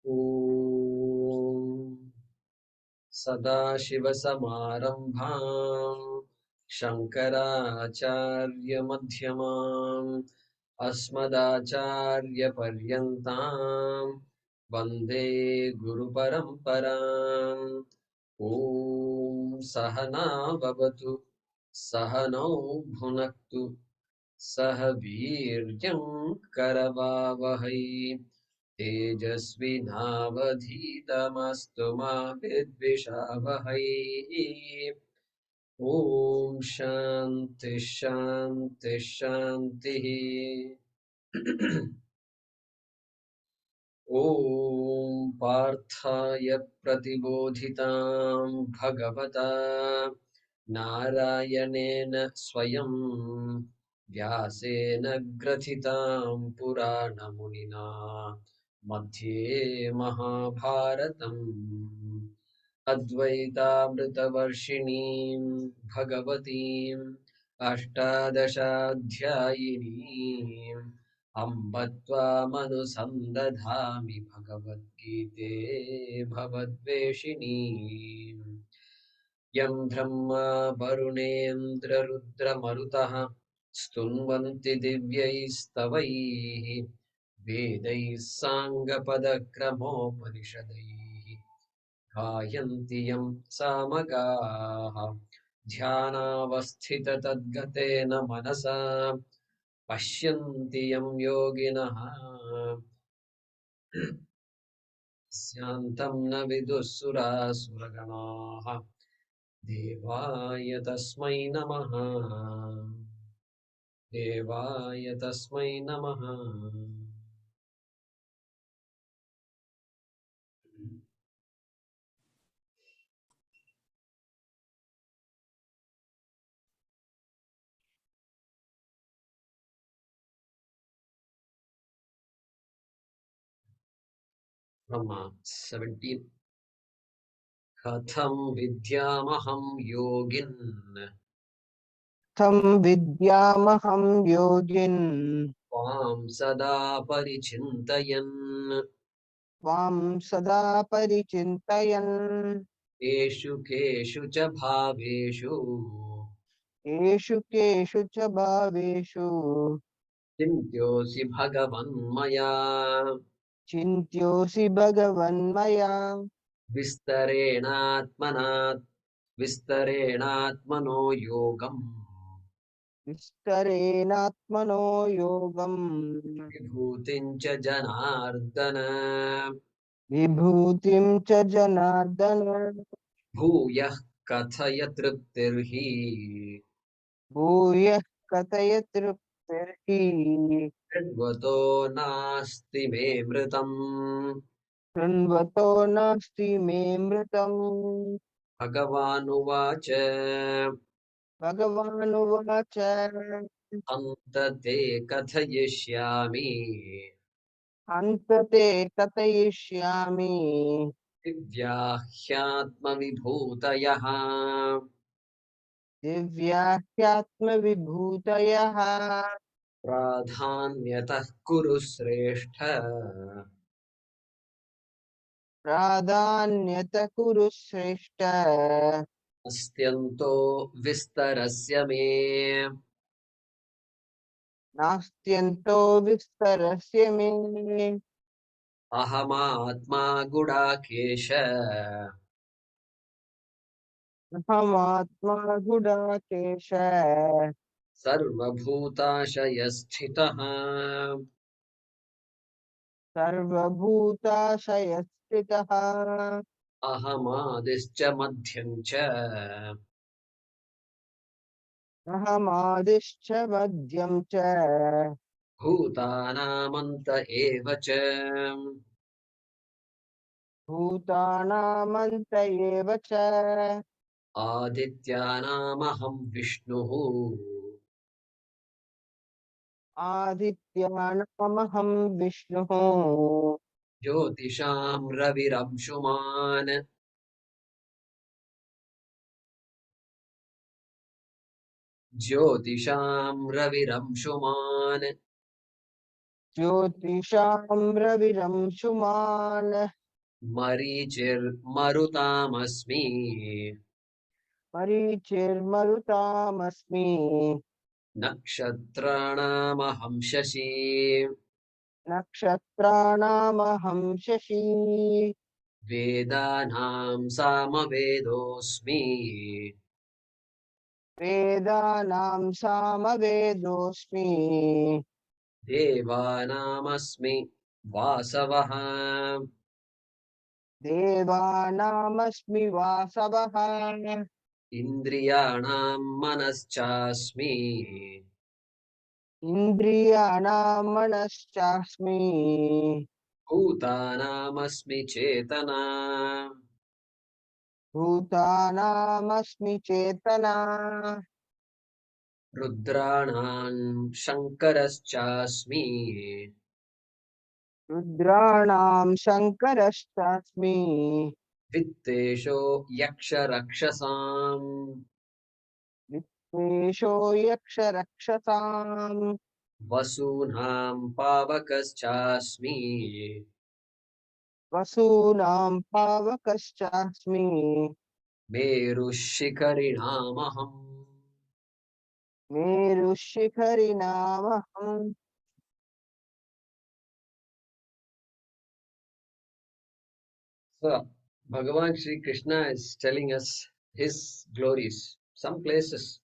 ॐ सदाशिवसमारम्भाम् शङ्कराचार्यमध्यमाम् अस्मदाचार्यपर्यन्ताम् वन्दे गुरुपरम्पराम्। ॐ सहना भवतु सहनौ भुनक्तु सह वीर्यं करवावहै तेजस्विनावधीतमस्तु मा विद्विषावहै। ॐ शान्ति शान्ति शान्तिः। ॐ पार्थाय प्रतिबोधितां भगवता नारायणेन स्वयं व्यासेन ग्रथितां पुराणमुनिना मध्ये महाभारतम् अद्वैतामृतवर्षिणीं भगवतीम् अष्टादशाध्यायिनीम् अम्ब त्वामनुसन्दधामि भगवद्गीते भवद्वेषिणीम्। यं ब्रह्मा वरुणेन्द्ररुद्रमरुतः स्तुन्वन्ति दिव्यैस्तवैः वेदैः साङ्गपदक्रमोपनिषदैः गायन्ति यं सामगाः ध्यानावस्थिततद्गतेन मनसा पश्यन्ति यं योगिनः स्यान्तं न विदुःसुरासुरगणाः देवाय तस्मै नमः। देवाय तस्मै नमः। From 17. कथं विद्यामहं योगिन् तं विद्यामहं योगिन् त्वां सदा परिचिन्तयन् त्वां सदा परिचिन्तयन् केषु केषु च भावेषु केषु च भावेषु चिन्त्योऽसि भगवन्मया चिन्त्योऽसि भगवन्मया विस्तरेणात्मना विस्तरेणात्मनो योगम् विस्तरेणात्मनो योगम् विभूतिं च जनार्दन विभूतिं च जनार्दन भूयः कथय तृप्तिर्हि भूयः कथय तृप्तिर्हि यद्वतो नास्ति मे मृतम्। शृण्वतो नास्ति मे मृतम्। भगवानुवाच भगवानुवाच अन्तते कथयिष्यामि हन्तते कथयिष्यामि दिव्या ह्यात्मविभूतयः दिव्या ह्यात्मविभूतयः प्राधान्यतः कुरु श्रेष्ठ प्राधान्यत कुरु श्रेष्ठ अस्त्यन्तो विस्तरस्य मे नास्त्यन्तो विस्तरस्य मे अहमात्मा गुडाकेश अहमात्मा गुडाकेश सर्वभूताशयस्थितः सर्वभूताशयस्थितः अहमादिश्च मध्यं च अहमादिश्च मध्यं च भूतानामन्त एव च। भूतानामन्त एव च आदित्यानामहं विष्णुः आदित्यानामहं विष्णुः ज्योतिषां रविरंशुमान् ज्योतिषां रविरंशुमान् ज्योतिषां रविरंशुमान् मरीचिर्मरुतामस्मि मरीचिर्मरुतामस्मि नक्षत्राणामहं शशि नक्षत्राणामहं शशी वेदानां सामवेदोऽस्मि वेदानां सामवेदोऽस्मि देवानामस्मि वासवः देवानामस्मि वासवः इन्द्रियाणां मनश्चास्मि इन्द्रियाणां मनश्चास्मि भूतानामस्मि चेतना भूतानामस्मि चेतना रुद्राणां शङ्करश्चास्मि रुद्राणां शङ्करश्चास्मि वित्तेषो यक्षरक्षसाम् वित्तेषो यक्षरक्षसाम् वसूनां पावकश्चास्मि वसूनां पावकश्चास्मि मेरुः शिखरिणामहम् मेरुशिखरिणामहम् So, Bhagavan Sri Krishna is telling us his glories, some places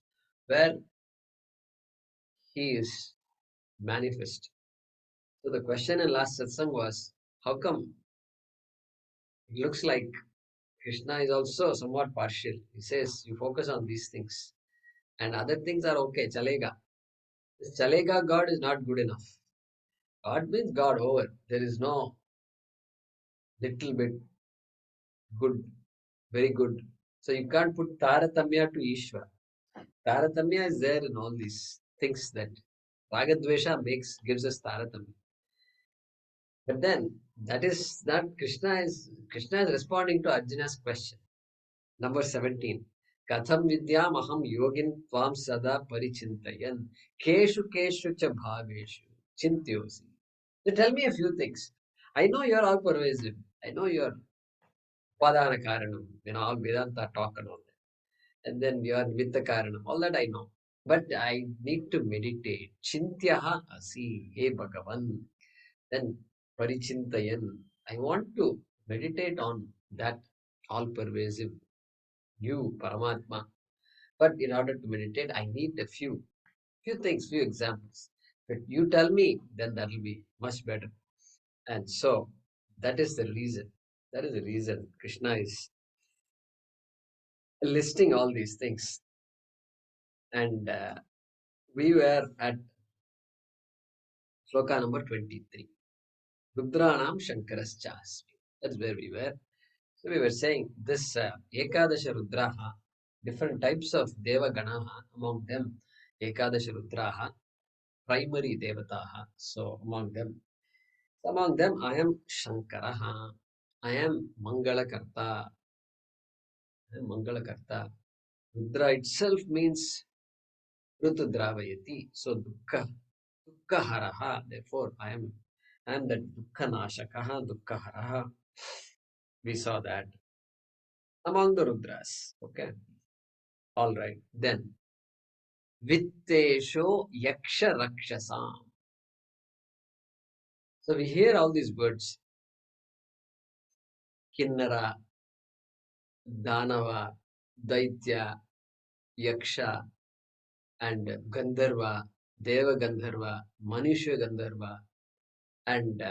where he is manifest. So the question in last satsang was, how come it looks like Krishna is also somewhat partial? He says, you focus on these things and other things are okay, chalega. This chalega God is not good enough. God means God over. There is no little bit good, very good. So you can't put Taratamya to Ishvara. Taratamya is there in all these things that Ragadvesha gives us Taratamya. But then that is not Krishna is responding to Arjuna's question. Number 17. Katham vidyam aham yogin tvam sada parichintayan keshu keshu cha bhageshu chintyosi. So tell me a few things. I know you're all pervasive. I know you're Upadana Karanam, all Vedanta talk and all that. And then you're Vitta Karanam, all that I know. But I need to meditate. Chintyaha asi, he Bhagavan. Then Parichintayan. I want to meditate on that all pervasive you, Paramatma. But in order to meditate, I need a few things, few examples. But you tell me, then that will be much better. And so that is the reason. That is the reason Krishna is listing all these things. And we were at Shloka number 23. Rudranam Shankaraschasmi. That's where we were. So we were saying this Ekadasha Rudraha, different types of Deva Ganaha, among them Ekadasha Rudraha, primary Devataha. So among them I am Shankaraha, I am Mangalakarta, I am Mangalakarta. Rudra itself means Rutudravayati, so Dukkaharaha, therefore I am that Dukkhanashakaha, Dukkaharaha. We saw that among the Rudras. Okay. All right. Then Vittesho Yaksha Rakshasam. So we hear all these words. Kinnara, Danava, Daitya, Yaksha, and Gandharva, Deva Gandharva, Manusha Gandharva, and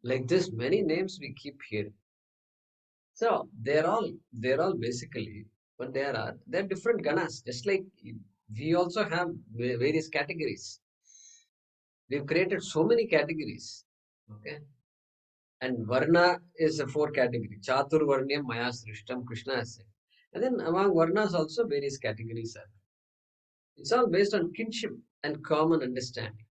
like this, many names we keep hearing. So they're all basically what they're different ganas, just like we also have various categories. We've created so many categories. Okay. And Varna is a four category. Chatur Varnyam Maya Srishtam, Krishna has said. And then among Varnas also various categories are. It's all based on kinship and common understanding.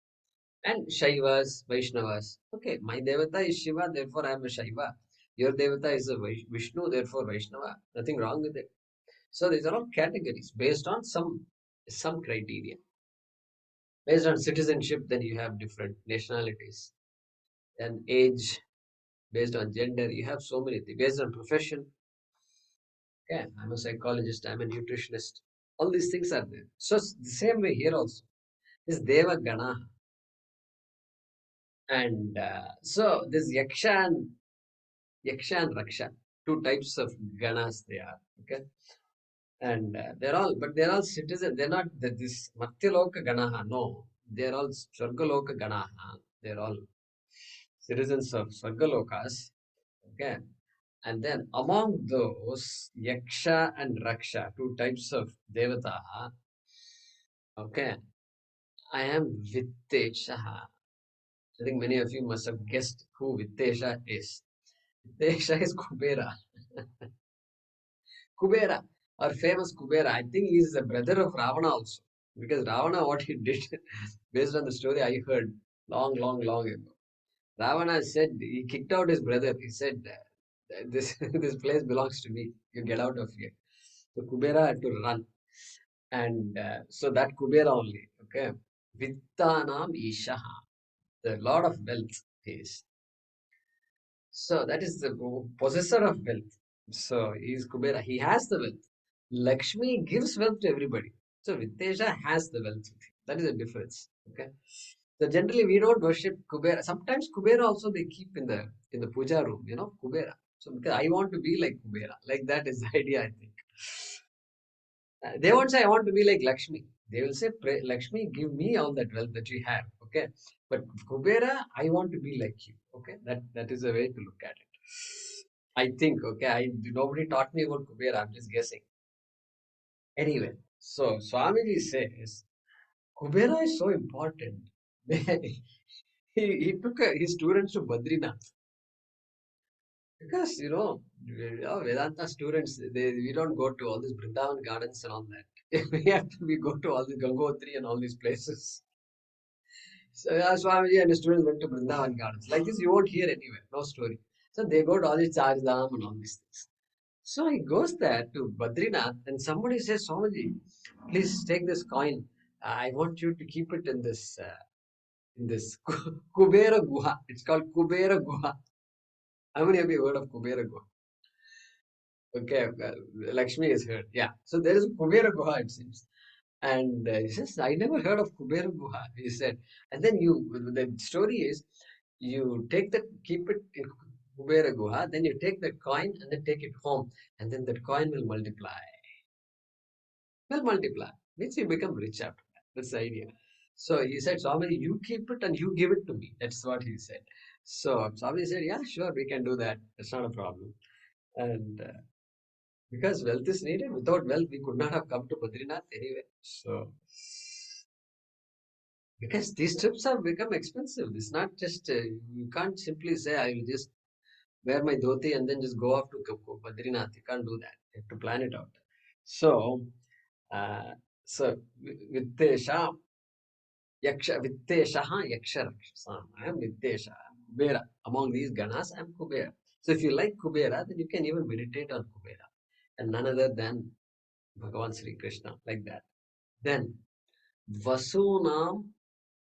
And Shaivas, Vaishnavas. Okay, my Devata is Shiva, therefore I am a Shaiva. Your Devata is a Vishnu, therefore Vaishnava. Nothing wrong with it. So these are all categories based on some criteria. Based on citizenship, then you have different nationalities. And age, based on gender, you have so many things. Based on profession, okay, I'm a psychologist, I'm a nutritionist. All these things are there. So the same way here also. This Deva Gana. And so this Yaksha and Raksha, two types of Ganas they are. Okay. And they're all citizens. They're not this Matyaloka Ganaha. No, they're all Swargaloka Ganaha. They're all citizens of Swargalokas. Okay. And then among those, Yaksha and Raksha, two types of Devata, okay, I am Vittesha. I think many of you must have guessed who Vittesha is. Vittesha is Kubera. Kubera, our famous Kubera. I think he is the brother of Ravana also. Because Ravana, what he did, based on the story I heard long ago. Ravana said he kicked out his brother. He said, "This this place belongs to me. You get out of here." So Kubera had to run, and so that Kubera only. Okay, Vittanam Ishaha, the Lord of wealth is. So that is the possessor of wealth. So he is Kubera. He has the wealth. Lakshmi gives wealth to everybody. So Vittesha has the wealth. That is the difference. Okay. So generally we don't worship Kubera. Sometimes Kubera also they keep in the puja room, Kubera. So because I want to be like Kubera. Like that is the idea, I think. They won't say I want to be like Lakshmi. They will say, Lakshmi, give me all that wealth that you have. Okay. But Kubera, I want to be like you. Okay. That is a way to look at it. I think, okay. Nobody taught me about Kubera. I'm just guessing. Anyway, so Swamiji says Kubera is so important. he took his students to Badrinath because Vedanta students we don't go to all these Brindavan gardens and all that. We go to all the Gangotri and all these places. So Swamiji and his students went to Brindavan gardens. Like this, you won't hear anywhere. No story. So they go to all these Chardham and all these things. So he goes there to Badrinath, and somebody says, Swamiji, please take this coin. I want you to keep it in this Kubera Guha. It's called Kubera Guha. How many of you heard of Kubera Guha? Okay, Lakshmi is heard. Yeah. So there is Kubera Guha, it seems. And he says, I never heard of Kubera Guha, he said. And then the story is, you keep it in Kubera Guha, then you take the coin and then take it home. And then that coin will multiply. Will multiply. Means you become rich after that. That's the idea. So he said, Swami, you keep it and you give it to me. That's what he said. So Swami said, yeah, sure, we can do that. That's not a problem. And because wealth is needed, without wealth, we could not have come to Badrinath anyway. So, because these trips have become expensive. It's not just, you can't simply say, I will just wear my dhoti and then just go off to Badrinath. You can't do that. You have to plan it out. So, uh, with the Sham, Yaksha Vitteshaha Yaksha Rakshasam. I am Vittesha, I am Kubera. Among these Ganas, I am Kubera. So if you like Kubera, then you can even meditate on Kubera. And none other than Bhagavan Sri Krishna, like that. Then Vasunam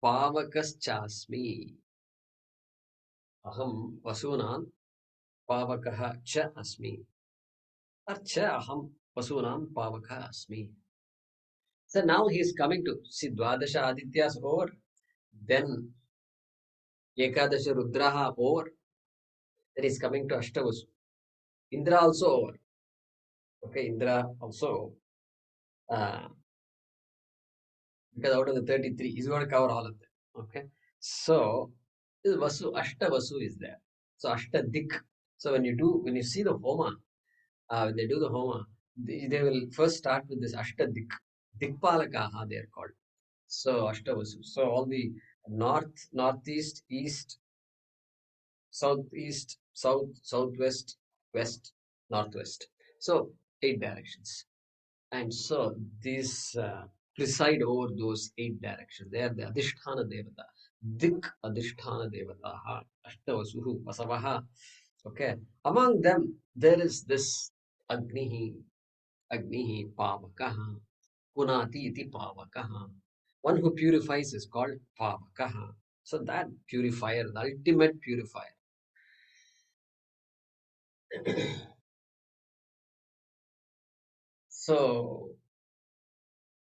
Pavakaschasmi. Aham Vasunam Pavakaha Cha Asmi. Or Cha Aham Vasunam Pavaka Asmi. So now he is coming to see Dwadasha Adityas over. Then Ekadasha Rudraha over. Then he's coming to Ashtavasu. Indra also over. Okay, Indra also. Uh, because out of the 33, he's going to cover all of them. Okay. So this Ashtavasu is there. So Ashtadik. So when you see the Homa, when they do the Homa, they will first start with this Ashtadik. Dikpalakaha they are called. So Ashtavasu. So all the north, northeast, east, southeast, southwest, west, northwest. So 8 directions. And so these preside over those 8 directions. They are the Adhisthana Devata. Dik Adhisthana Devata. Ashtavasuhu Vasavaha. Okay. Among them, there is this Agnihi Pavakaha. Punati iti Pavakaha. One who purifies is called Pavakaha. So that purifier, the ultimate purifier. So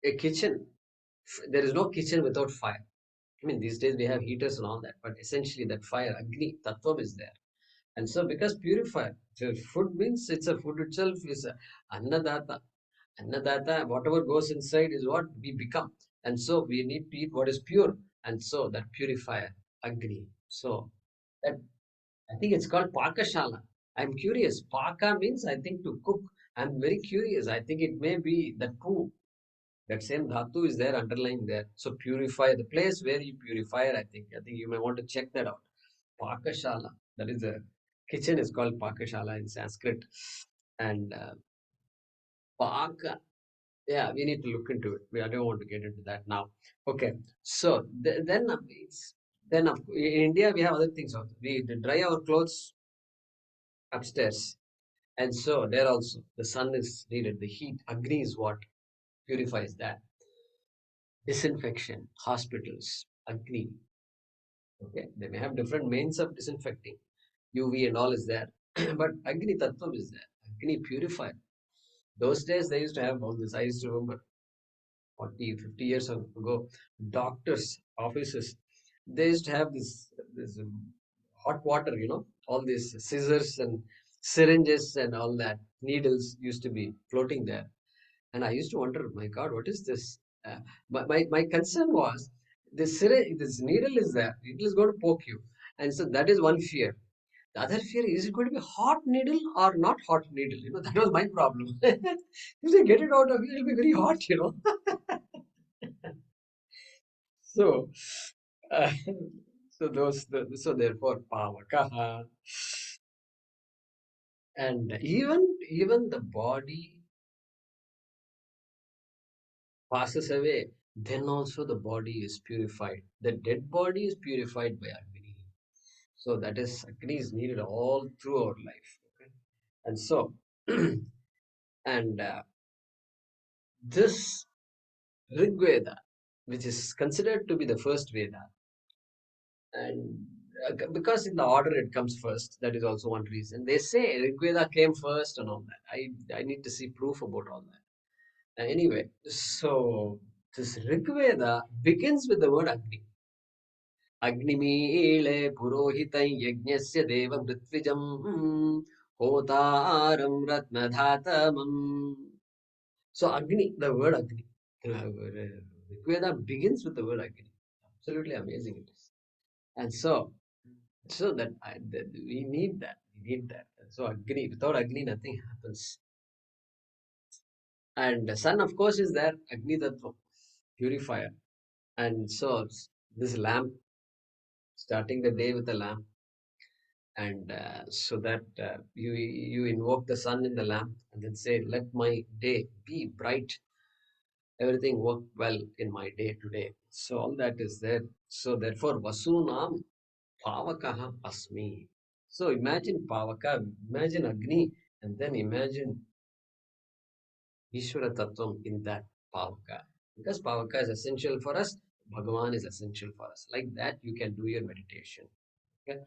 a kitchen, there is no kitchen without fire. I mean, these days we have heaters and all that, but essentially that fire, Agni, Tattvam is there. And so because purifier, so food means it's a food itself is a Annadata. Annadata, whatever goes inside is what we become. And so we need to eat what is pure. And so that purifier, Agni. So that I think it's called Pakashala. I'm curious. Paka means I think to cook. I'm very curious. I think it may be the true. That same dhatu is there underlying there. So purify the place where you purify. I think you may want to check that out. Pakashala. That is a kitchen is called Pakashala in Sanskrit. And Paka. Yeah, we need to look into it. I don't want to get into that now. Okay. So in India we have other things also. We dry our clothes upstairs. And so there also the sun is needed. The heat, Agni is what purifies that. Disinfection, hospitals, Agni. Okay, they may have different means of disinfecting. UV and all is there, but Agni Tattvam is there. Agni purifier. Those days they used to have all this. I used to remember 40, 50 years ago, doctors' offices, they used to have this hot water, all these scissors and syringes and all that, needles used to be floating there. And I used to wonder, my God, what is this? My concern was this syringe, this needle is there, needle is going to poke you. And so that is one fear. The other fear is it going to be hot needle or not hot needle? That was my problem. If they get it out of you, it'll be very hot. So, uh, so therefore, Pavakaha, and even the body passes away, then also the body is purified. The dead body is purified by Agni. So that is Agni is needed all through our life. Okay? And so, and this Rig Veda, which is considered to be the first Veda, and because in the order it comes first, that is also one reason. They say Rig Veda came first and all that. I need to see proof about all that. Anyway, so this Rig Veda begins with the word Agni. अग्निमीळे पुरोहितं यज्ञस्य देवमृत्विजं होतारं रत्नधातमम्. So Agni, the word Agni. Rigveda begins with the word Agni. Absolutely amazing it is. And so that we need that. We need that. And so Agni, without Agni, nothing happens. And the sun, of course, is there. Agni Tattva, purifier. And so this lamp, starting the day with a lamp, and so that you invoke the sun in the lamp and then say, let my day be bright, everything work well in my day today. So all that is there. So therefore Vasunam Pavakaha Asmi. So imagine Pavaka, imagine Agni, and then imagine Ishvara Tattvam in that Pavaka, because Pavaka is essential for us, Bhagavan is essential for us. Like that you can do your meditation. Okay.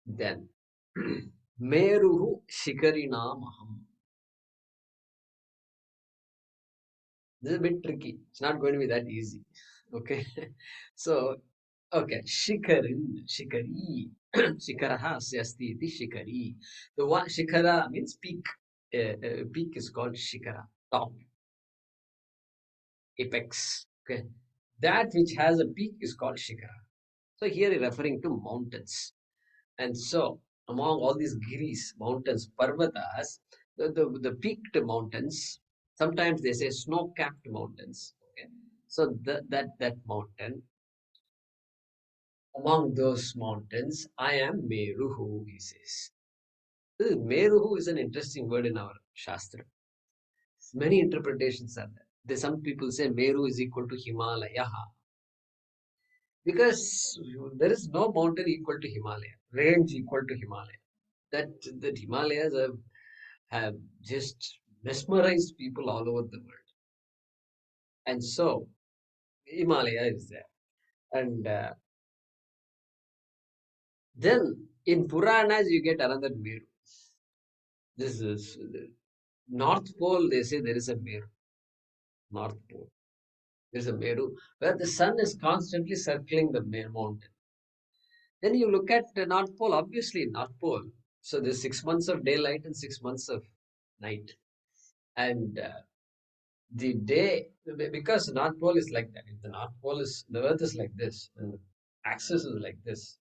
Then Meruhu Shikarinamaham. This is a bit tricky. It's not going to be that easy. Okay. So, okay. Shikari. Shikaraha asti iti shikari. The one Shikara means peak. Peak is called Shikara. Top. Apex. Okay. That which has a peak is called Shikara. So here he's referring to mountains. And so among all these giris, mountains, parvatas, the peaked mountains, sometimes they say snow-capped mountains. Okay. So that mountain, among those mountains, I am Meruhu, he says. Meruhu is an interesting word in our Shastra. Many interpretations are there. Some people say Meru is equal to Himalaya, because there is no mountain equal to Himalaya, range equal to Himalaya. That Himalayas have just mesmerized people all over the world. And so Himalaya is there. And then in Puranas, you get another Meru. This is the North Pole, they say there is a Meru. North Pole. There is a Meru where the sun is constantly circling the mountain. Then you look at the North Pole, obviously, North Pole. So there's 6 months of daylight and 6 months of night. And the day, because the North Pole is like that. If the North Pole is, the Earth is like this, and the axis is like this.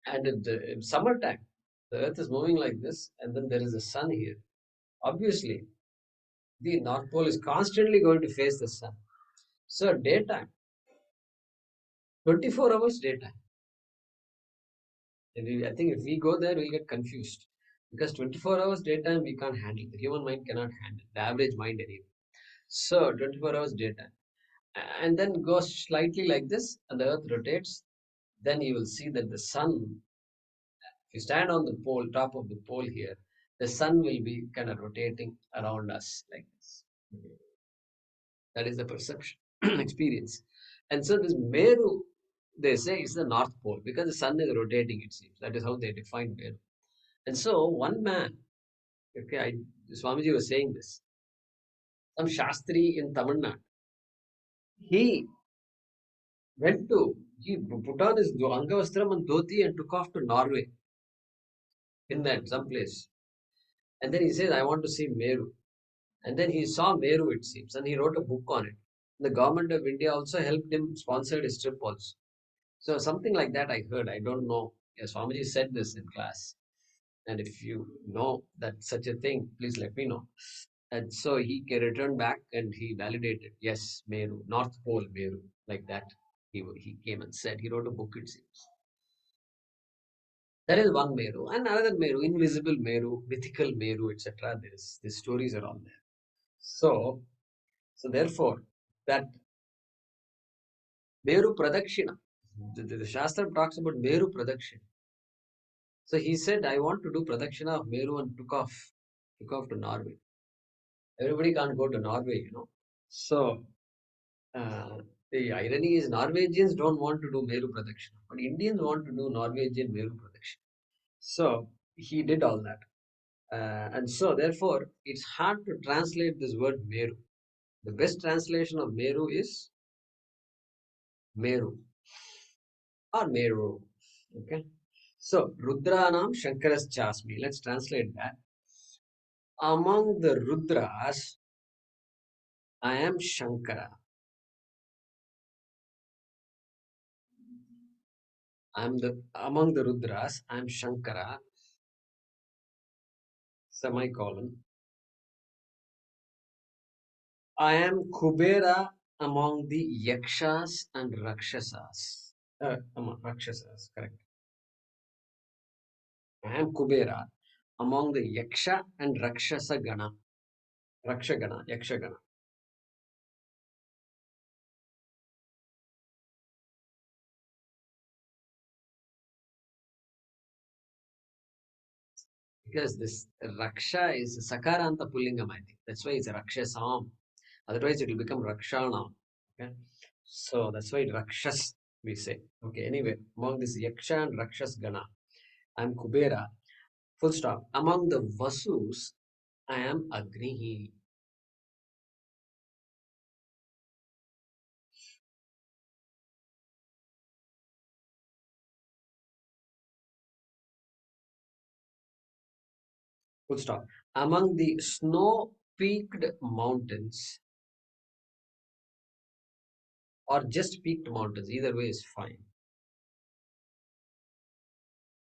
And in summertime, the Earth is moving like this, and then there is a sun here. Obviously, the North Pole is constantly going to face the sun. So daytime, 24 hours daytime. I think if we go there, we'll get confused because 24 hours daytime we can't handle. The human mind cannot handle the average mind anyway. So 24 hours daytime, and then goes slightly like this, and the Earth rotates. Then you will see that the sun. If you stand on the pole, top of the pole here, the sun will be kind of rotating around us like this. That is the perception experience. And so this Meru, they say, is the North Pole because the sun is rotating. It seems that is how they define Meru. And so one man, okay, Swamiji was saying this, some Shastri in Tamil Nadu, he he put on his Angavastram and dhoti and took off to Norway in that some place. And then he says, I want to see Meru. And then he saw Meru, it seems, and he wrote a book on it. The government of India also helped him, sponsored his trip also. So something like that I heard. I don't know. Yes, Swamiji said this in class. And if you know that such a thing, please let me know. And so he returned back and he validated, yes, Meru, North Pole Meru, like that. He came and said, he wrote a book, it seems. That is one Meru. And another Meru, invisible Meru, mythical Meru, etc. The stories are all there. So therefore, that Meru Pradakshina, the Shastra talks about Meru Pradakshina. So he said, I want to do Pradakshina of Meru and took off to Norway. Everybody can't go to Norway, you know. So uh, the irony is Norwegians don't want to do Meru Pradakshina, but Indians want to do Norwegian Meru Pradakshina. So he did all that. And so therefore, it's hard to translate this word Meru. The best translation of Meru is Meru or Meru. Okay. So Rudranam Shankaras Chasmi. Let's translate that. Among the Rudras, I am Shankara. Among the Rudras, I am Shankara. Semicolon. I am Kubera among the Yakshas and Rakshasas. Rakshasas, correct. I am Kubera among the Yaksha and Rakshasa Gana. Rakshagana, Yakshagana. Because this Raksha is Sakaranta Pullingam, I think. That's why it's a Rakshasam. Otherwise, it will become Rakshana. Okay. So that's why Rakshas we say. Okay. Anyway, among this Yaksha and Rakshas Gana, I am Kubera. Full stop. Among the Vasus, I am Agnihi. Full stop. Among the snow-peaked mountains, or just peaked mountains, either way is fine.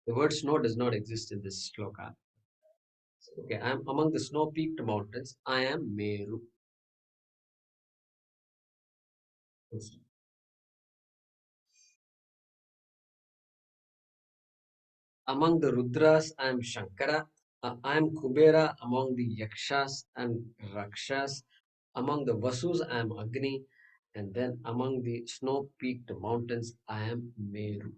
The word snow does not exist in this shloka. Okay, I am among the snow-peaked mountains. I am Meru. Full stop. Among the Rudras, I am Shankara. I am Kubera among the Yakshas and Rakshas. Among the Vasus, I am Agni. And then among the snow-peaked mountains, I am Meru.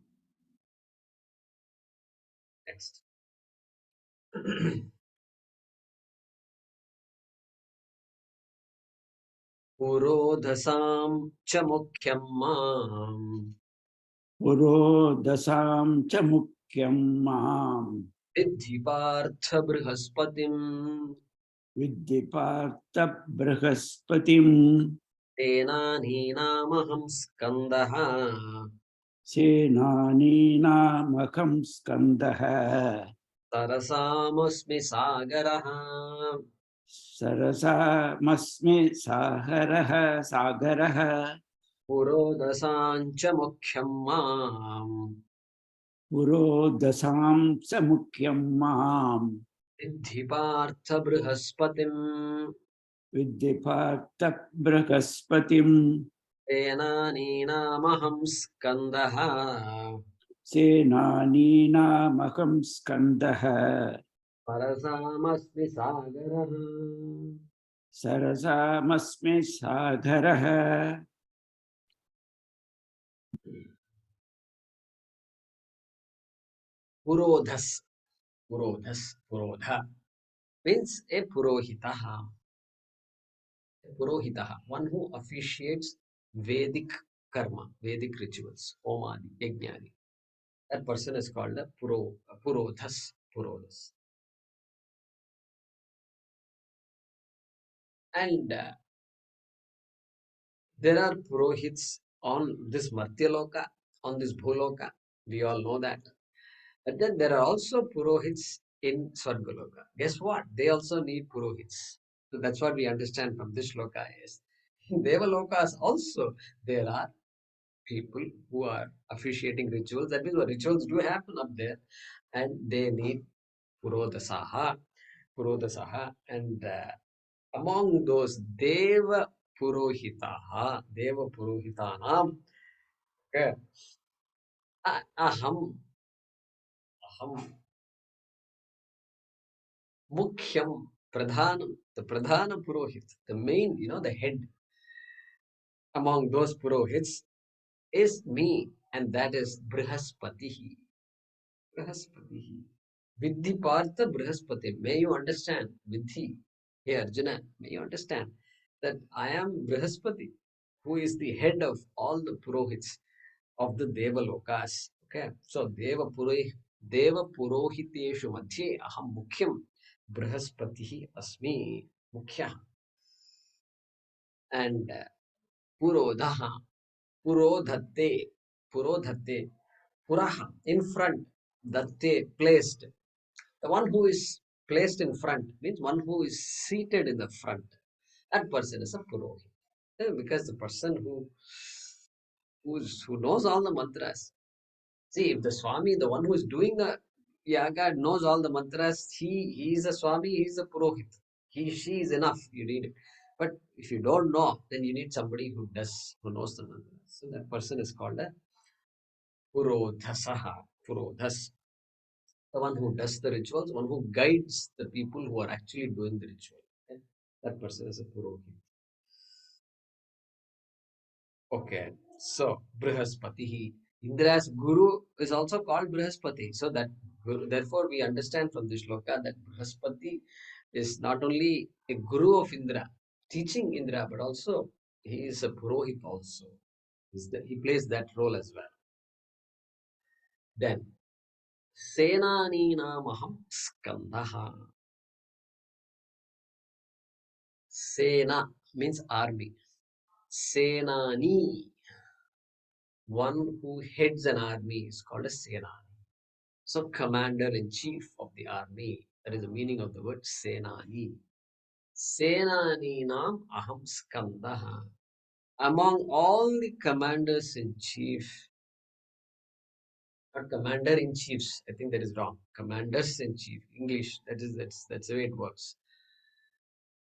Next. पुरोधसां च मुख्यं माम् पुरोदसां च मुख्यं मां विद्धि पार्थ बृहस्पतिम् विद्धि पार्थ बृहस्पतिं तेनानीनामहं स्कन्दः सेनानीनामहं स्कन्दः सरसामस्मि सागरः सरसामस्मि सागरः पुरोदसां च मुख्यं माम् पुरोदसां च मुख्यं मां विद्धि पार्थ बृहस्पतिम् विद्धि Partha बृहस्पतिं तेनानीनामहं स्कन्दः सेनानीनामहं स्कन्दः परसामस्मि सागरः सरसामस्मि सागरः पुरोधस पुरोधा means a purohitah, one who officiates Vedic karma, Vedic rituals, omadi, yajnani. That person is called a purodhas. And there are purohits on this Martyaloka, on this Bhuloka. We all know that. But then there are also purohits in Swargaloka. Guess what? They also need purohits. So that's what we understand from this shloka is in Devalokas also there are people who are officiating rituals. That means what rituals do happen up there and they need purodasaha and among those deva purohitanam, okay, aham mukhyam pradhanam, the pradhana purohit, the main, the head among those purohits is me, and that is Brihaspatihi. Brihaspatihi. Vidhi Partha Brihaspati. May you understand, Vidhi, hey Arjuna, may you understand that I am Brihaspati, who is the head of all the purohits of the Devalokas. Okay, so Deva Purohiteshu Madhye Aham Mukhyam Brihaspatihi Asmi Mukhya and Purodaha Purodhate Purodhate Puraha in front Datte placed. The one who is placed in front means one who is seated in the front. That person is a Purohit. Because the person who knows all the mantras. See, if the Swami, the one who is doing the yaga, knows all the mantras, he is a Swami, he is a Purohit. She is enough. You need it. But if you don't know, then you need somebody who knows the mantras. So that person is called a Purodhasaha. Purodhas. The one who does the rituals, one who guides the people who are actually doing the ritual. Okay? That person is a Purohit. Okay, so Brihaspati, Indra's Guru is also called Brihaspati. So that therefore we understand from this shloka that Brihaspati is not only a Guru of Indra, teaching Indra, but also he is a Purohit also. He plays that role as well. Then Senaninamaham Skandaha. Sena means army. Senani, one who heads an army, is called a Senani. So, commander in chief of the army. That is the meaning of the word Senani. Senani nam aham skandaha. Among all the commanders in chief, not commander in chiefs. I think that is wrong. Commanders in chief. English. That's the way it works.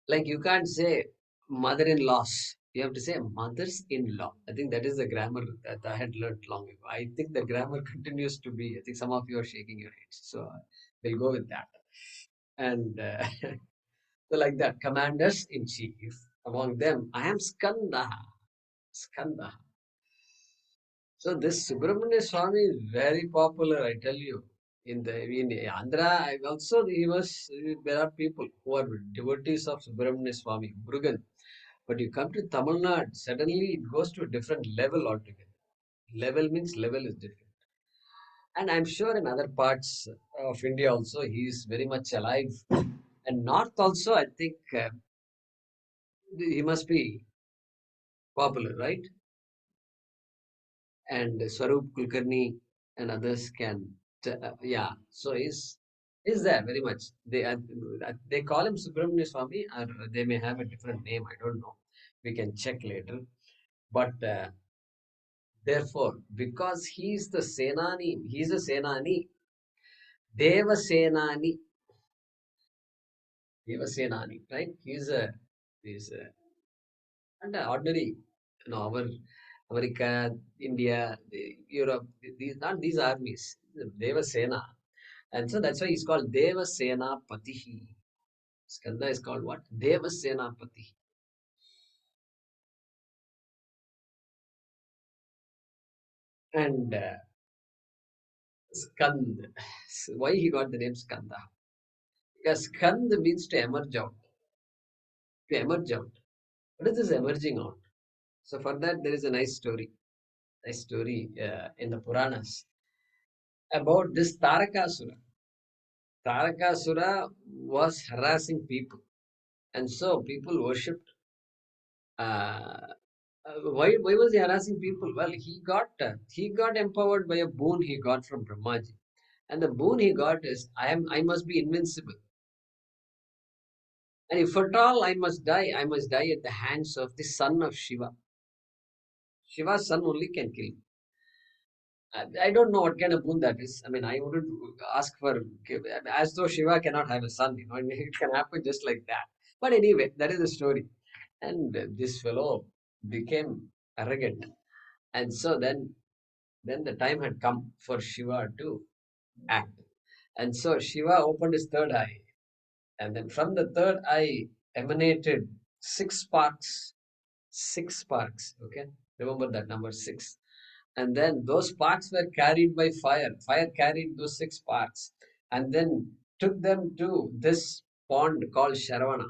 Like you can't say mother-in-laws. You have to say mothers-in-law. I think that is the grammar that I had learned long ago. I think the grammar continues to be. I think some of you are shaking your heads. So we'll go with that. And so like that, commanders in chief. Among them, I am Skandaha. Skandaha. So this Subramanya Swami is very popular, I tell you. In Andhra, also there are people who are devotees of Subramanya Swami, Murugan. But you come to Tamil Nadu, suddenly it goes to a different level altogether. Level means level is different. And I'm sure in other parts of India also, he is very much alive. And North also, I think he must be popular, right? And Swaroop Kulkarni and others can, yeah. So is there very much. They call him Subramania Swami, or they may have a different name. I don't know. We can check later. But therefore, because he's a Senani, Deva Senani, Deva Senani, right? He's a and ordinary, our America, India, Europe, these not these armies, Deva Sena. And so that's why he's called Deva Sena Patihi. Skanda is called what? Deva Sena Patihi. And Skand, why he got the name Skanda? Because Skand means to emerge out. To emerge out. What is this emerging out? So for that, there is a nice story in the Puranas about this Tarakasura. Tarakasura was harassing people, and so people worshipped. Uh, why was he harassing people? Well, he got empowered by a boon he got from Brahmaji, and the boon he got is I must be invincible, and if at all I must die at the hands of the son of Shiva. Shiva's son only can kill me. I don't know what kind of boon that is. I mean, I wouldn't ask for, as though Shiva cannot have a son, and it can happen just like that. But anyway, that is the story. And this fellow became arrogant. And so then the time had come for Shiva to act. And so Shiva opened his third eye. And then from the third eye emanated six sparks. Six sparks. Okay. Remember that number six. And then those sparks were carried by fire. Fire carried those six sparks and then took them to this pond called Saravana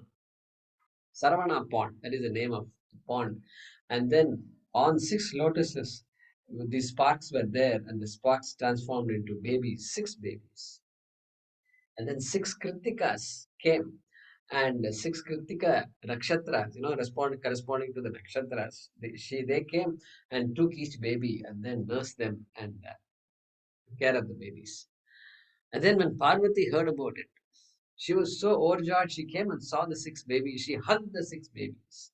pond. That is the name of the pond. And then on six lotuses, these sparks were there, and the sparks transformed into babies, six babies. And then six kritikas came, and six kritika nakshatras, corresponding to the nakshatras, they came and took each baby and then nursed them and took care of the babies. And then when Parvati heard about it, she was so overjoyed. She came and saw the six babies. She hugged the six babies,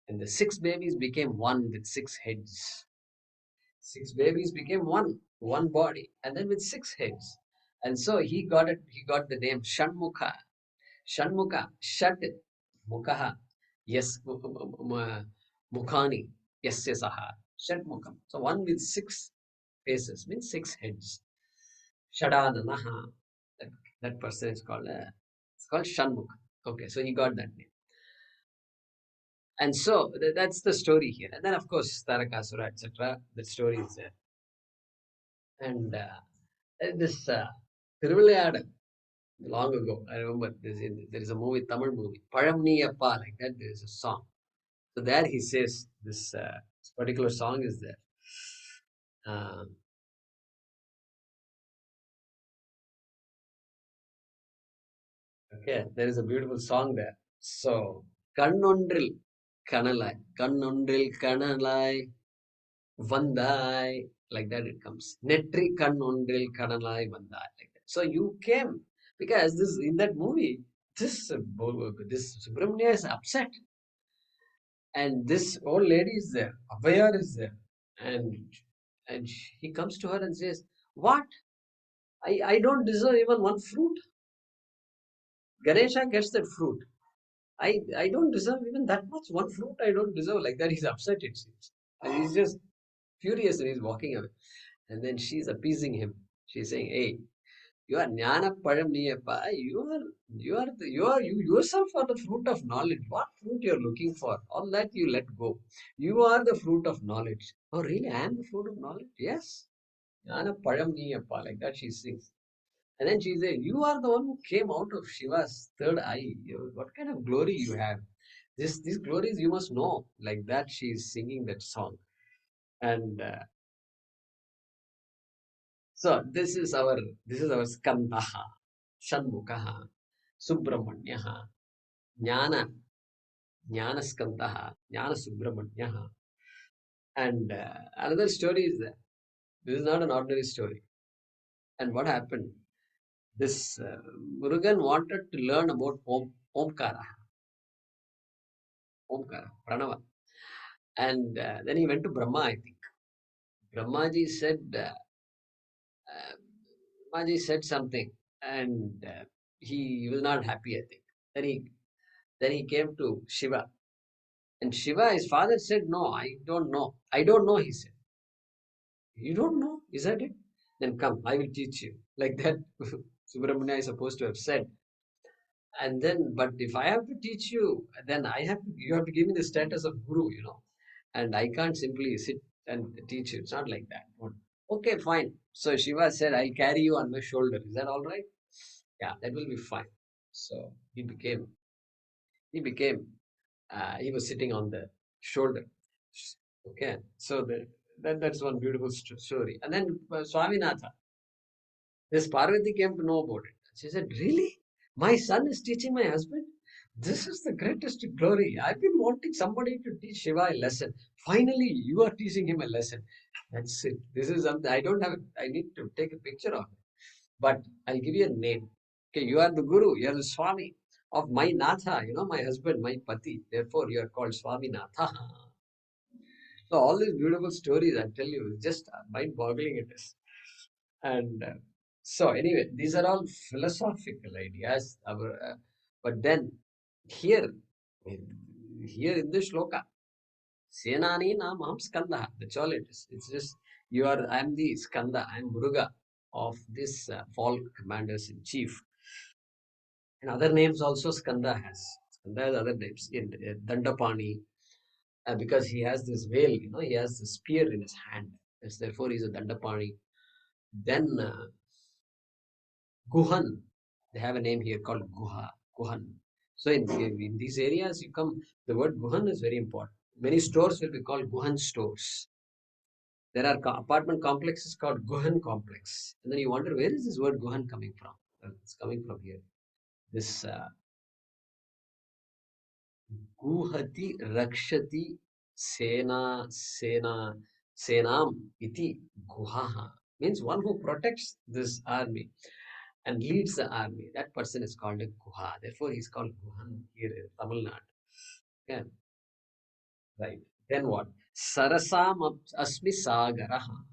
and the six babies became one with six heads. Six babies became one body, and then with six heads. And so he got it. He got the name Shanmukha. Shanmukha, Shat, Mukha, yes, Mukhani, yes, Saha, Shatmukham. So one with six faces means six heads. Shadananaha. That, that person is called it's called Shanmukha. Okay, so he got that name. And so that's the story here. And then of course Tarakasura, etc. The story is there. And this Thiruvilayada, long ago, I remember there is a movie, Tamil movie, Pazhamniyappa, like that. There is a song. So there he says this particular song is there. Okay, there is a beautiful song there. So Kannondril Kanalai, Vandai, like that it comes. Netri Kannondril Kanalai Vandai, like that. So you came because this in that movie, this Subramania is upset, and this old lady is there, Adhyaya is there, and he comes to her and says, "What? I don't deserve even one fruit. Ganesha gets that fruit. I don't deserve even that much. One fruit I don't deserve." Like that, he's upset, it seems. And he's just furious and he's walking away. And then she's appeasing him. She's saying, "Hey, you are Jnana Padamniyappa. You yourself are the fruit of knowledge. What fruit you're looking for? All that you let go. You are the fruit of knowledge." "Oh, really? I am the fruit of knowledge?" "Yes. Jnana Padamniyappa." Like that she sings. And then she said, "You are the one who came out of Shiva's third eye. What kind of glory you have? These glories you must know. Like that, she is singing that song. And so this is our Skandaha, Shanmukaha, Subramanya, Jnana, Jnana Skandaha, Jnana Subramanya. And another story is that this is not an ordinary story. And what happened? This Murugan wanted to learn about Omkara, Pranava. And then he went to Brahma, I think. Brahmaji said, Brahmaji said something, and he was not happy, I think. Then he came to Shiva. And Shiva, his father said, no, I don't know. I don't know, he said. You don't know? Is that it? Then come, I will teach you. Like that, Subramanya is supposed to have said. And then, but if I have to teach you, then you have to give me the status of guru, and I can't simply sit and teach you. It's not like that. Okay, fine. So Shiva said, I'll carry you on my shoulder. Is that all right? Yeah, that will be fine. So he was sitting on the shoulder. Okay, so that's one beautiful story. And then Swaminatha, this Parvati came to know about it. She said, really? My son is teaching my husband? This is the greatest glory. I've been wanting somebody to teach Shiva a lesson. Finally, you are teaching him a lesson. That's it. This is something I don't have. I need to take a picture of it. But I'll give you a name. Okay, you are the guru. You are the Swami of my Natha. My husband, my Pati. Therefore, you are called Swami Natha. So all these beautiful stories, I tell you, just mind-boggling it is. And so anyway, these are all philosophical ideas. But then here, in this shloka, Senani Namam Skanda. That's all it is. It's just I'm the Skanda. I'm Muruga of this fall commanders in chief. And other names also Skanda has. Skanda has other names in Dandapani, because he has this veil. He has the spear in his hand. Therefore, he's a Dandapani. Then Guhan. They have a name here called Guhan. So in these areas, the word Guhan is very important. Many stores will be called Guhan stores. There are apartment complexes called Guhan complex. And then you wonder, where is this word Guhan coming from? Well, it's coming from here. This Guhati Rakshati Senam iti Guhaha. Means one who protects this army and leads the army. That person is called a Guha. Therefore, he is called Guhan here in Tamil Nadu. Okay. Right. Then what? Sarasam Asmi Sagaraha.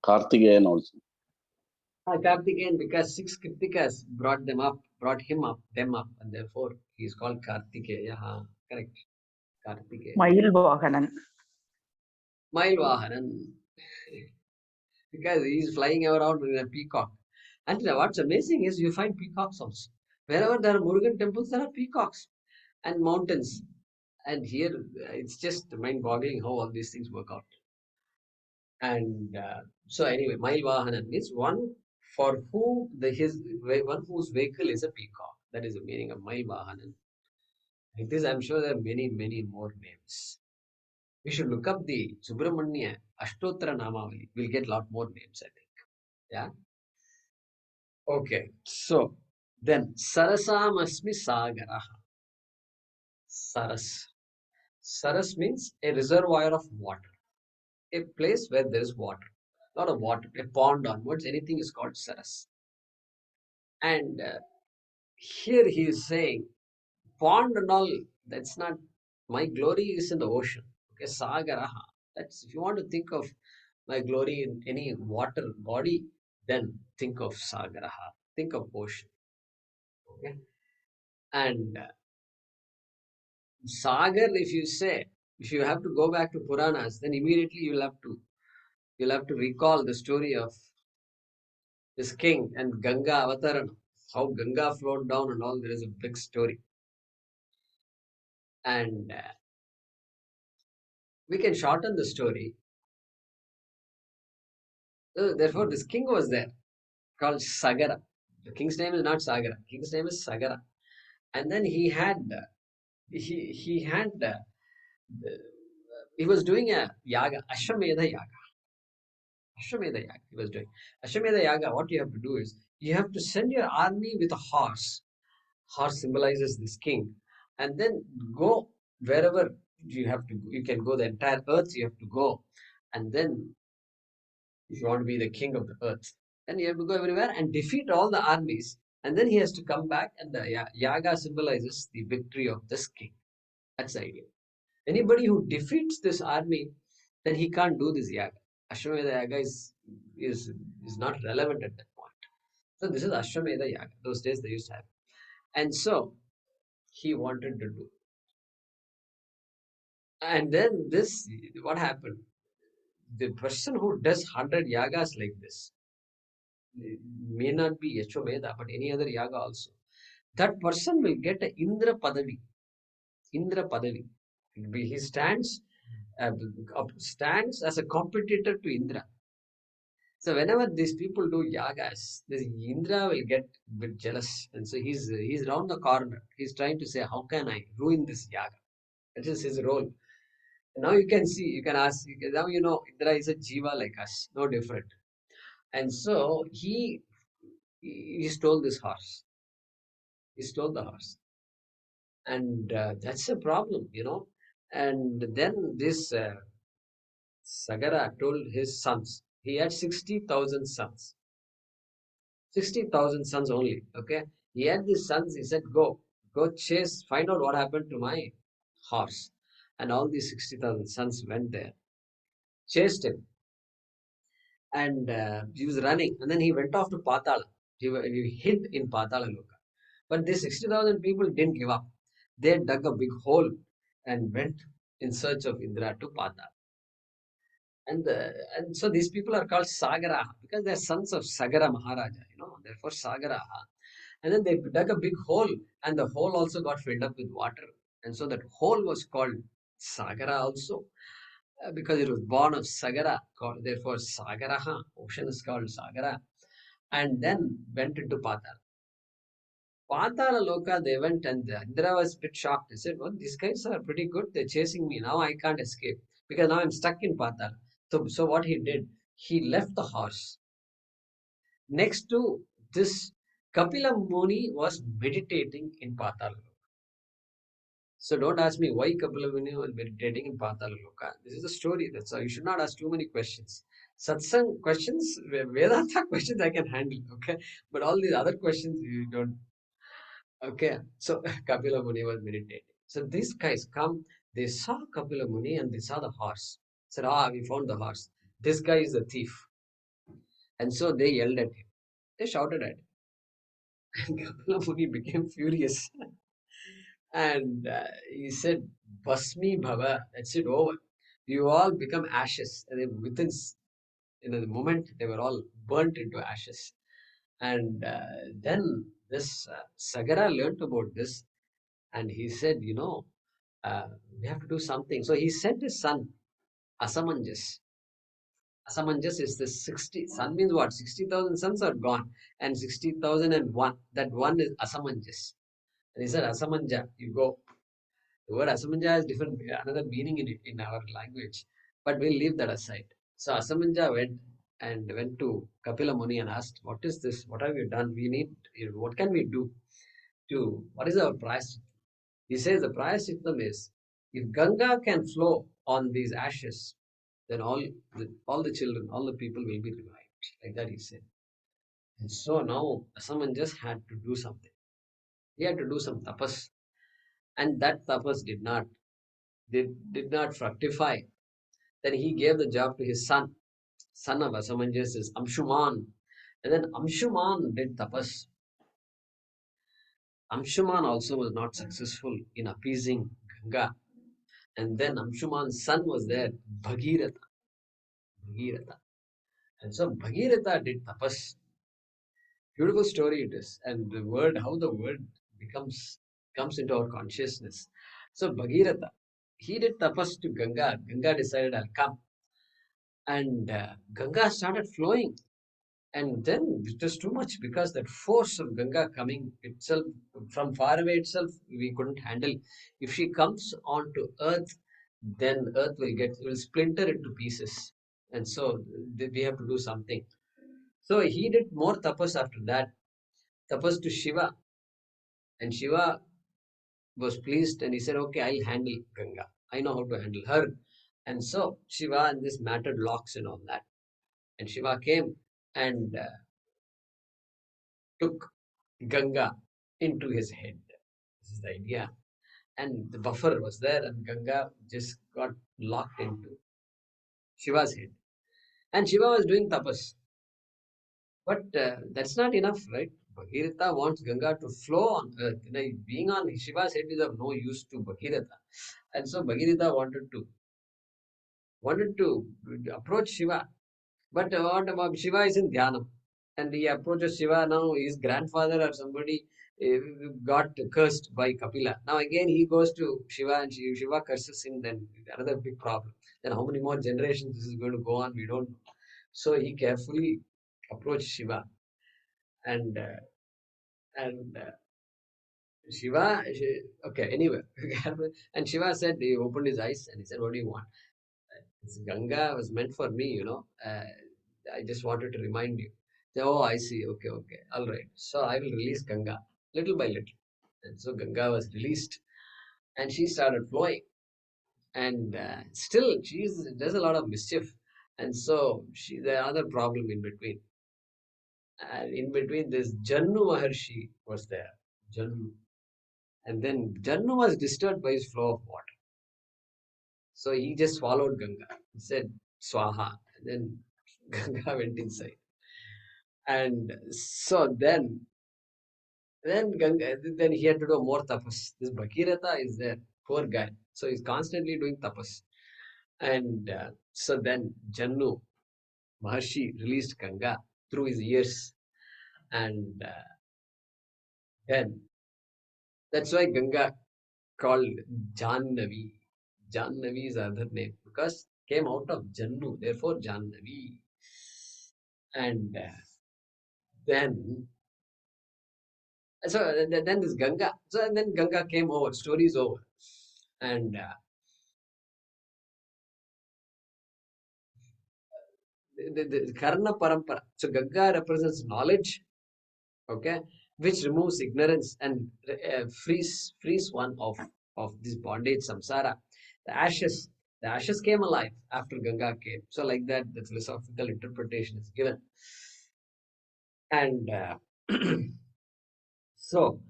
Karthikeyan also. Karthikeyan, because 6 Kritikas brought him up, and therefore he is called Kartikeya. Correct. Kartikeya. Mailvahanan. Mailvahanan. Because he is flying around with a peacock. And what's amazing is you find peacocks also. Wherever there are Murugan temples, there are peacocks and mountains. And here it's just mind-boggling how all these things work out. And so anyway, Mailvahanan means one for whom one whose vehicle is a peacock. That is the meaning of Mailvahanan. Like this, I'm sure there are many, many more names. We should look up the Subramanya Ashtottara Namavali. We'll get a lot more names, I think. Yeah. Okay. So then Sarasam Asmi Sagaraha. Saras. Saras means a reservoir of water. A place where there is water. A lot of water. A pond onwards. Anything is called Saras. And here he is saying, pond and all, that's not, my glory is in the ocean. Okay, Sagaraha. That's, if you want to think of my glory in any water body, then think of Sagaraha. Think of ocean. Okay. And Sagar, if you have to go back to Puranas, then immediately you'll have to recall the story of this king and Ganga Avatarana, how Ganga flowed down and all. There is a big story. And we can shorten the story. Therefore, this king was there called Sagara. The king's name is not Sagara. King's name is Sagara. And then he had he had he was doing a yaga, Ashwamedha yaga. Ashwamedha yaga he was doing. Ashwamedha yaga, what you have to do is you have to send your army with a horse. Horse symbolizes this king, and then go wherever you have to go. You can go the entire earth. You have to go, and then if you want to be the king of the earth, then you have to go everywhere and defeat all the armies. And then he has to come back, and the yaga symbolizes the victory of this king. That's the idea. Anybody who defeats this army, then he can't do this yaga. Ashwamedha yaga is not relevant at that point. So this is Ashwamedha yaga. Those days they used to have. And so he wanted to do. And then this, what happened? The person who does 100 yagas like this, may not be Yashomeda, but any other yaga also. That person will get a Indra Padavi. Indra Padavi. He stands as a competitor to Indra. So whenever these people do yagas, this Indra will get a bit jealous, and so he's round the corner. He's trying to say, how can I ruin this yaga? That is his role. Now you can see, you can ask. Now you know Indra is a jiva like us, no different. And so he stole this horse. He stole the horse, and that's a problem, And then this Sagara told his sons. He had 60,000 sons. 60,000 sons only. Okay, he had these sons. He said, go chase, find out what happened to my horse. And all these 60,000 sons went there, chased him, and he was running. And then he went off to Patala. He hid in Patala Loka. But these 60,000 people didn't give up. They dug a big hole and went in search of Indra to Patala. And so these people are called Sagaraha because they're sons of Sagara Maharaja, therefore Sagaraha. And then they dug a big hole, and the hole also got filled up with water. And so that hole was called Sagara also, because it was born of Sagara, therefore Sagaraha, ocean is called Sagara, and then went into Patala. Patala Loka, they went, and Indra was a bit shocked. He said, well, these guys are pretty good. They're chasing me. Now I can't escape because now I'm stuck in Patala. So what he did, he left the horse. Next to this, Kapila Muni was meditating in Patala Loka. So don't ask me why Kapila Muni was meditating in Patala Loka. This is a story. That's why you should not ask too many questions. Satsang questions, Vedanta questions I can handle, okay? But all these other questions you don't. Okay, so Kapila Muni was meditating. So these guys come, they saw Kapila Muni and they saw the horse. Said, we found the horse. This guy is a thief. And so they yelled at him. They shouted at him. And Kapila Muni became furious. And he said, Basmi Bhava, that's it, over. You all become ashes. And then within the moment, they were all burnt into ashes. And then this Sagara learned about this. And he said, we have to do something. So he sent his son, Asamanjas. Asamanjas is the 60. Son means what? 60,000 sons are gone. And 60,001. That one is Asamanjas. And he said, Asamanja, you go. The word Asamanja has different, another meaning in our language. But we'll leave that aside. So Asamanja went to Kapila Muni and asked, what is this? What have you done? What can we do? What is our price? He says the prayashittam is, if Ganga can flow on these ashes, then all the children, all the people will be revived. Like that he said. And so now Asaman just had to do something. He had to do some tapas. And that tapas did not fructify. Then he gave the job to his son. Son of Asamanjas is Amshuman. And then Amshuman did tapas. Amshuman also was not successful in appeasing Ganga. And then Amshuman's son was there, Bhagirath. And so Bhagirath did tapas. Beautiful story it is. And how the word comes into our consciousness. So Bhagirath, he did tapas to Ganga. Ganga decided, I'll come. And Ganga started flowing. And then it was too much because that force of Ganga coming itself from far away itself, we couldn't handle. If she comes onto earth, then earth will splinter into pieces. And so we have to do something. So he did more tapas after that, tapas to Shiva. And Shiva was pleased and he said, okay, I'll handle Ganga. I know how to handle her. And so Shiva and this mattered locks and all that. And Shiva came and took Ganga into his head. This is the idea. And the buffer was there, and Ganga just got locked into Shiva's head. And Shiva was doing tapas. But that's not enough, right? Bhagirath wants Ganga to flow on earth. Being on Shiva's head is of no use to Bhagirath. And so Bhagirath wanted to approach Shiva. But what about Shiva is in Dhyanam. And he approaches Shiva now. His grandfather or somebody got cursed by Kapila. Now again he goes to Shiva and Shiva curses him. Then another big problem. Then how many more generations this is going to go on? We don't know. So he carefully approached Shiva and Shiva. Okay, anyway, and Shiva said he opened his eyes and he said, "What do you want?" This Ganga was meant for me, I just wanted to remind you. Oh, I see. Okay, okay. All right. So I will release Ganga little by little. And so Ganga was released and she started flowing. And still, she does a lot of mischief. And so the other problem in between. And in between, this Jannu Maharshi was there. Jannu. And then Jannu was disturbed by his flow of water. So he just followed Ganga. He said, Swaha. And then Ganga went inside. And so then he had to do more tapas. This Bhagiratha is there, poor guy. So he's constantly doing tapas. And so then Jannu Maharshi released Ganga through his ears. And then that's why Ganga called Jannavi. Jannavi is another name because came out of Jannu, therefore Jannavi. And then then this Ganga. So and then Ganga came over. Story is over. And the Karna Parampara. So Ganga represents knowledge, okay, which removes ignorance and frees one of this bondage, samsara. The ashes came alive after Ganga came. So like that, the philosophical interpretation is given. And so,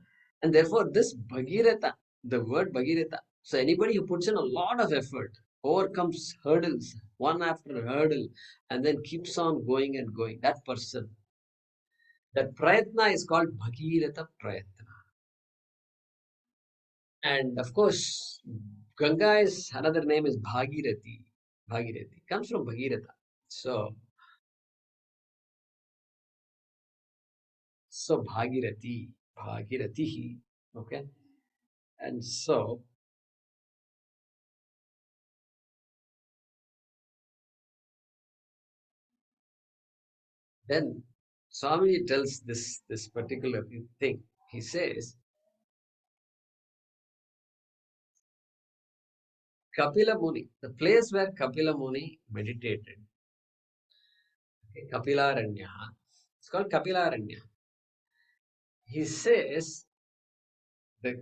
and therefore this Bhagirata, the word Bhagirata, so anybody who puts in a lot of effort, overcomes hurdles, one after a hurdle, and then keeps on going and going, that person, that prayatna is called Bhagirata Prayatna. And of course, Ganga is another name is Bhagirathi. Bhagirathi comes from Bhagirata. So Bhagirathi, Bhagiratihi, okay. And so then Swami tells this particular thing. He says, Kapila Muni, the place where Kapila Muni meditated, okay, Kapilaranya, it's called Kapilaranya. He says that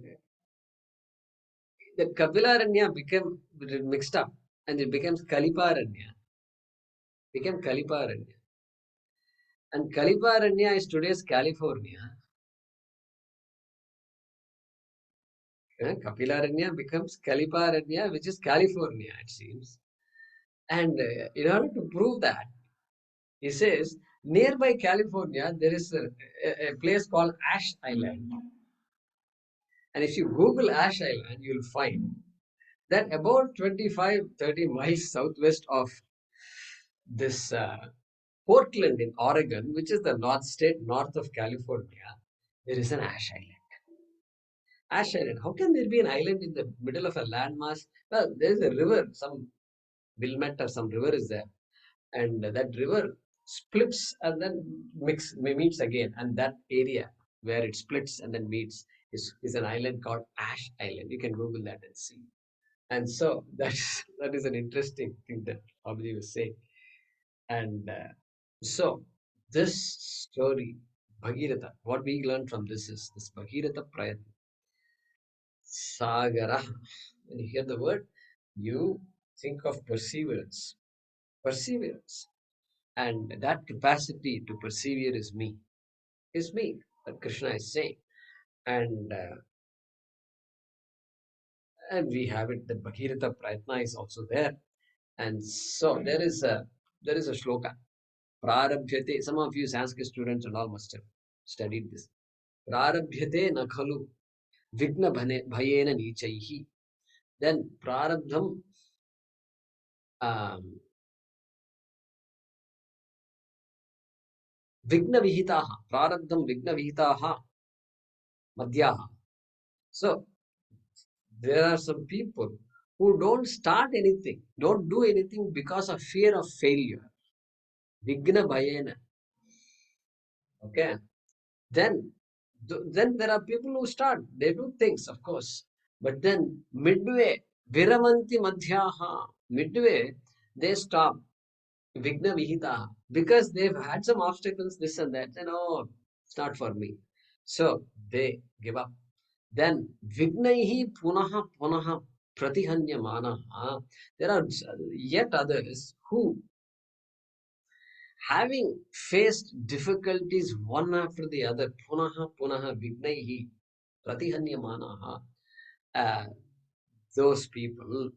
Kapilaranya became mixed up and it becomes Kaliparanya. Became Kaliparanya. And Kaliparanya is today's California. Kapilaranya becomes Kaliparanya, which is California, it seems. And in order to prove that, he says, nearby California, there is a place called Ash Island. And if you Google Ash Island, you'll find that about 25-30 miles southwest of this Portland in Oregon, which is the north of California, there is an Ash Island. Ash Island. How can there be an island in the middle of a landmass? Well, there is a river, some Wilmette or some river is there. And that river splits and then meets again, and that area where it splits and then meets is an island called Ash Island. You can Google that and see. And so that is an interesting thing that Abhi was saying. And so this story, Bhagirath, what we learn from this is this Bhagirath Prayatna. Sagara. When you hear the word, you think of perseverance. Perseverance. And that capacity to persevere is me. Is me, that Krishna is saying. And we have it, the Bhagirath Prayatna is also there. And so there is a shloka. Prarabhyate. Some of you Sanskrit students and all must have studied this. Prarabhyate na khalu vigna bhayena nichaihi. Then prarabdham vigna vihitaha. Prarabdham vigna vihitaha madhyaha. So there are some people who don't start anything, don't do anything because of fear of failure. Vigna bhayena. Okay. Then there are people who start, they do things, of course. But then midway, viramanti madhyaha, midway, they stop. Vigna vihita, because they've had some obstacles, this and that, and oh, it's not for me. So they give up. Then vignaihi punaha punaha pratihanyamanaha. There are yet others who, having faced difficulties one after the other, punaha punaha vignaihi pratihanyamanaha, those people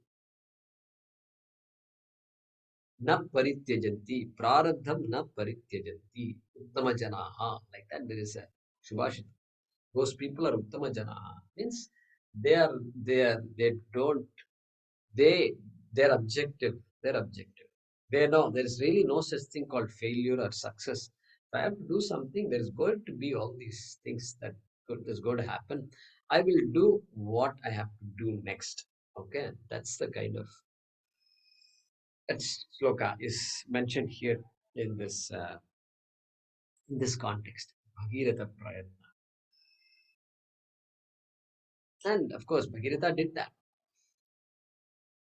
na parityajanti, prarabdham na parityajanti, uttama janaha. Like that, there is a Subhashit. Those people are uttama janaha. Means they don't, their objective. They know there is really no such thing called failure or success. If I have to do something, there is going to be all these things that is going to happen. I will do what I have to do next. Okay, that's the kind of that shloka is mentioned here in this context. Bhagirath Prayatna. And of course, Bhagirath did that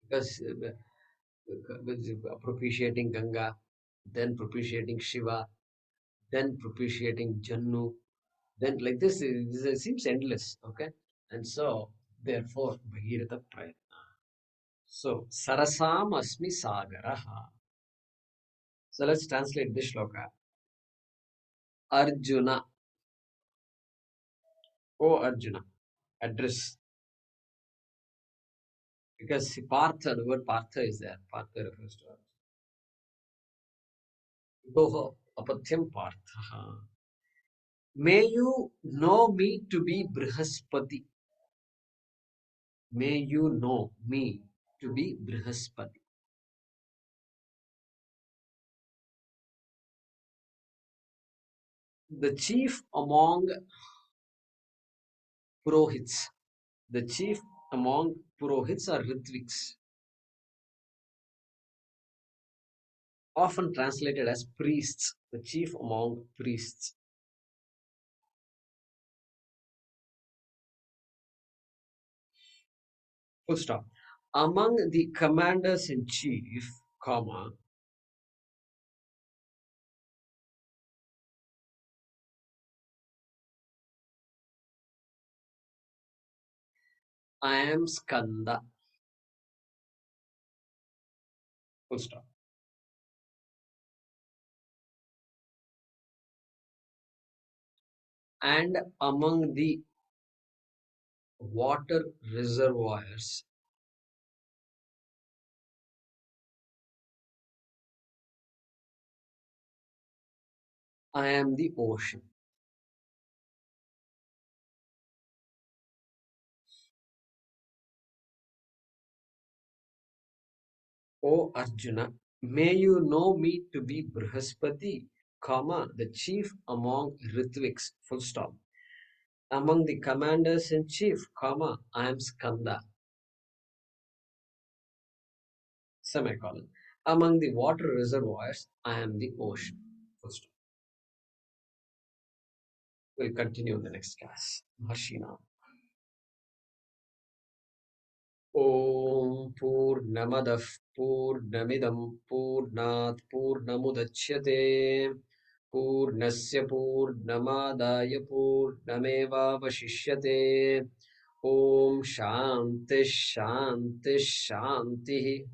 because propitiating Ganga, then propitiating Shiva, then propitiating Jannu, then like this, it seems endless. Okay, and so therefore Bhagirath Prayatna. So Sarasam Asmi Sagaraha. So let's translate this shloka. Arjuna. Oh Arjuna. Address. Because Partha, the word Partha is there. Partha refers to Arjuna. Doho apathyam Partha. May you know me to be Brihaspati. May you know me to be Brihaspati. The chief among Purohits. The chief among Purohits are Ritviks. Often translated as priests. The chief among priests. Full stop. Among the commanders in chief, comma, I am Skanda. Full stop. And among the water reservoirs, I am the ocean. O Arjuna, may you know me to be Brihaspati, comma, the chief among Ritviks, full stop. Among the commanders in chief, comma, I am Skanda, semicolon. Among the water reservoirs, I am the ocean. We'll continue in the next class. Mahashina. Om Purnamadah Purnamidam Purnat Purnamudachyate Purnasya Purnamadaya Purnamevavashishyate. Om Shanti Shanti Shanti.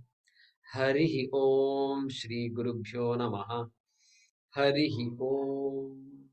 Harihi Om Shri Gurubhyo Namaha. Harihi Om.